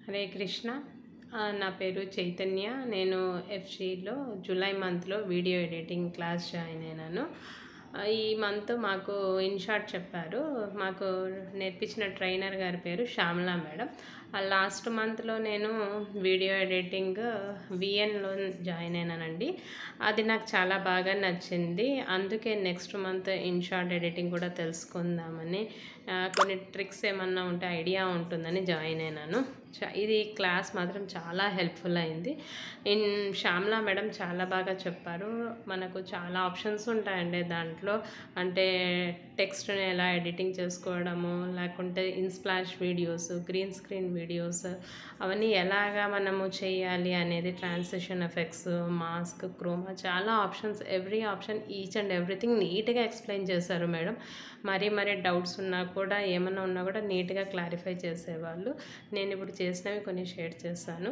హరే కృష్ణ. నా పేరు చైతన్య. నేను ఎఫ్సిలో జూలై మంత్లో వీడియో ఎడిటింగ్ క్లాస్ జాయిన్ అయినాను. ఈ మంత్ మాకు ఇన్షార్ట్ చెప్పారు. మాకు నేర్పించిన ట్రైనర్ గారి పేరు శ్యామలా మేడం. లాస్ట్ మంత్లో నేను వీడియో ఎడిటింగ్ విఎన్లో జాయిన్ అయినానండి. అది నాకు చాలా బాగా నచ్చింది. అందుకే నెక్స్ట్ మంత్ ఇన్షార్ట్ ఎడిటింగ్ కూడా తెలుసుకుందామని, కొన్ని ట్రిక్స్ ఏమన్నా ఉంటే ఐడియా ఉంటుందని జాయిన్ అయినాను. ఇది క్లాస్ మాత్రం చాలా హెల్ప్ఫుల్ అయింది. శ్యామలా మేడం చాలా బాగా చెప్పారు. మనకు చాలా ఆప్షన్స్ ఉంటాయండి దాంట్లో. అంటే టెక్స్ట్ని ఎలా ఎడిటింగ్ చేసుకోవడము, లేకుంటే ఇన్స్ప్లాష్ వీడియోస్, గ్రీన్ స్క్రీన్ వీడియోస్, అవన్నీ ఎలాగా మనము చేయాలి అనేది, ట్రాన్సిషన్ ఎఫెక్ట్స్, మాస్క్, క్రోమా, చాలా options, every option, each and everything నీట్గా ఎక్స్ప్లెయిన్ చేశారు మేడం. మరీ డౌట్స్ ఉన్నా కూడా, ఏమన్నా ఉన్నా కూడా నీట్గా క్లారిఫై చేసేవాళ్ళు. నేను ఇప్పుడు చేసినవి కొన్ని షేర్ చేస్తాను.